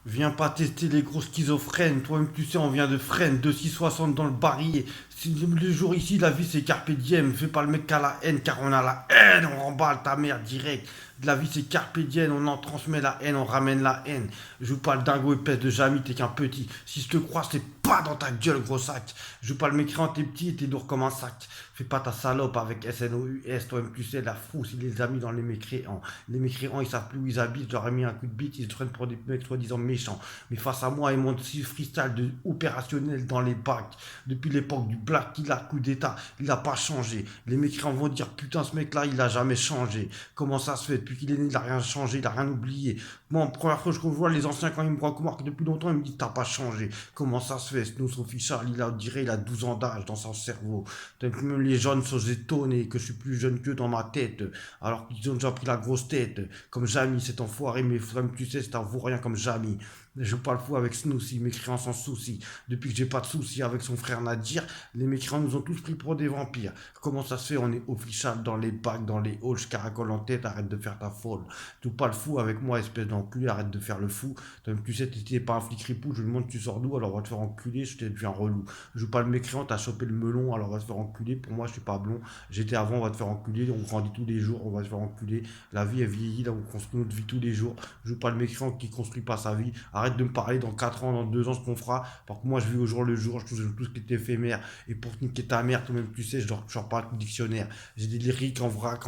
Viens pas tester les gros schizophrènes. Toi-même, tu sais, on vient de Fresnes, 2660 dans le barillet. Le jour ici, la vie, c'est carpe diem. Fais pas le mec à la haine, car on a la haine. On remballe ta mère direct. La vie, c'est carpe diem. On en transmet la haine, on ramène la haine. Je joue pas le dingo épaisse de Jamy, t'es qu'un petit. Si je te crois, c'est pas dans ta gueule, gros sac. Je joue pas le mécréant, t'es petit et t'es lourd comme un sac. Fais pas ta salope avec SNOUS. Toi-même, tu sais, la frousse, il les a mis dans les mécréants. Les mécréants, ils savent plus où ils habitent. Je leur ai mis un coup de bite. Ils se prennent pour des mecs soi-disant méchants. Mais face à moi et mon freestyle de opérationnel dans les bacs, depuis l'époque du Black Killa coup d'état, il n'a pas changé. Les mécréants vont dire putain, ce mec-là, il a jamais changé. Comment ça se fait? Depuis qu'il est né, il a rien changé, il a rien oublié. Moi, la première fois que je vois les anciens, quand ils me remarquent depuis longtemps, ils me disent t'as pas changé. Comment ça se fait? Snooze Official, il a 12 ans d'âge dans son cerveau. Même les jeunes sont étonnés que je suis plus jeune qu'eux dans ma tête, alors qu'ils ont déjà pris la grosse tête. Comme Jamy, cet enfoiré, mais comme tu sais, c'est un vaurien comme Jamy. Je joue pas le fou avec Snoozy, mécréant sans souci. Depuis que j'ai pas de soucis avec son frère Nadir, les mécréants nous ont tous pris pour des vampires. Comment ça se fait? On est official dans les bacs, dans les halls, je caracole en tête, arrête de faire ta folle. Joue pas le fou avec moi, espèce d'enculé, arrête de faire le fou. Tu sais, t'es pas un flic ripou, je lui demande tu sors d'où, alors on va te faire enculer, je t'ai devenu un relou. Je joue pas le mécréant, t'as chopé le melon, alors on va te faire enculer. Pour moi, je suis pas blond. J'étais avant, on va te faire enculer, on grandit tous les jours, on va te faire enculer. La vie est vieillie, là, on construit notre vie tous les jours. Je joue pas le mécréant qui construit pas sa vie. Arrête de me parler dans 4 ans, dans 2 ans, ce qu'on fera. Parce que moi, je vis au jour le jour, je touche tout ce qui est éphémère. Et pour niquer ta mère, toi-même, tu sais, je sors pas le dictionnaire. J'ai des lyriques en vrac,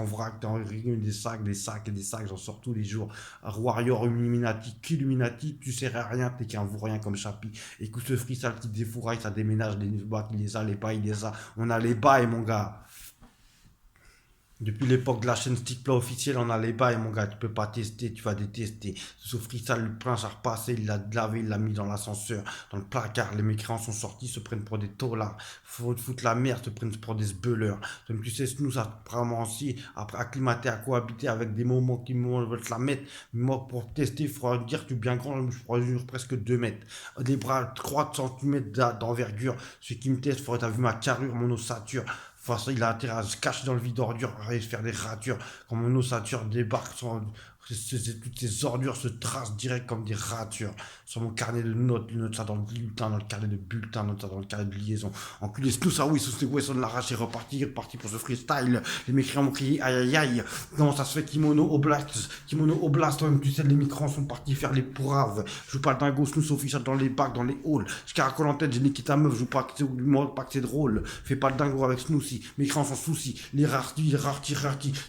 des sacs, des sacs et des sacs, j'en sors tous les jours. Warrior Illuminati, qu'Illuminati, tu sais rien, t'es qu'un vaurien comme Chapi. Écoute ce freestyle qui défouraille, ça déménage, les bas, il les a, les pas, il les a. On a les bails, mon gars. Depuis l'époque de la chaîne Stickplat officielle, on a les bails, mon gars. Tu peux pas tester, tu vas détester. Ce freestyle, le prince a repassé, il l'a lavé, il l'a mis dans l'ascenseur, dans le placard. Les mécréants sont sortis, se prennent pour des taulards. Faut foutre la merde, se prennent pour des sbeleurs. Donc tu sais, nous, ça vraiment aussi, après acclimater, à cohabiter avec des moments qui veulent te la mettre. Moi, pour tester, il faudra dire que tu es bien grand, je crois, presque 2 mètres. Des bras 3 centimètres d'envergure. Celui qui me teste, il faudrait t'avoir vu ma carrure, mon ossature. Enfin, il a intérêt à se cacher dans le vide d'ordures, à faire des ratures. Quand mon ossature débarque, toutes ces ordures se tracent direct comme des ratures. Sur mon carnet de notes, note ça dans le bulletin, dans le carnet de bulletin, note ça dans le carnet de liaison. Enculé, tout ça, oui, c'est Wesson l'arrache est reparti pour ce freestyle. Les mécréants ont crié aïe aïe aïe. Comment ça se fait Kimono Oblast, toi-même, tu sais, les mécréants sont partis faire les braves. Je joue pas le dingo, snooze official dans les bacs, dans les halls. Je caracole en tête, j'ai niqué ta meuf, je joue pas que c'est drôle. Fais pas le dingo avec Snoozy, mécréant sans souci. Les rartis,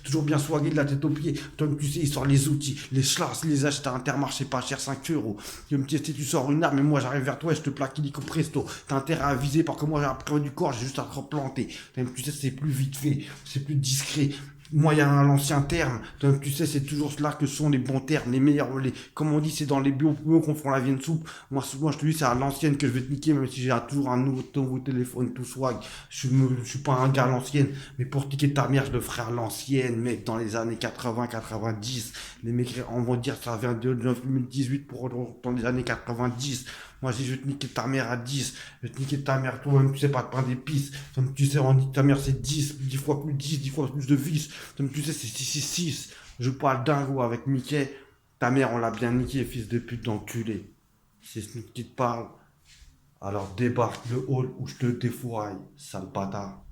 toujours bien soigné de la tête aux pieds. Toi, tu sais, il sort les outils, les schlass, les achètes à Intermarché pas cher, 5 euros. Tu me tester, tu sors une arme, et moi j'arrive vers toi et je te plaque illico presto. T'as intérêt à viser parce que moi j'ai un près du corps, j'ai juste à te replanter. Tu sais, c'est plus vite fait, c'est plus discret. Moyen à l'ancien terme, donc tu sais, c'est toujours cela que sont les bons termes, les meilleurs, comme on dit, c'est dans les bio qu'on font la viande soupe. Moi, souvent, je te dis, c'est à l'ancienne que je vais te niquer, même si j'ai toujours un nouveau téléphone, tout swag. Je suis pas un gars à l'ancienne, mais pour niquer ta mère, je le ferai à l'ancienne, mec, dans les années 80, 90. Les mecs, on va dire, ça vient de 2018 pour dans les années 90. Moi, si je vais te niquer ta mère à 10, je vais te niquer ta mère, toi-même, tu sais pas, te prendre des pistes. Comme tu sais, on dit que ta mère, c'est 10 fois plus 10, 10 fois plus de vis. Comme tu sais, c'est 666. Je parle dingo avec Mickey. Ta mère, on l'a bien niqué, fils de pute d'enculé. C'est ce qui te parle. Alors débarque le hall où je te défouraille, sale bâtard.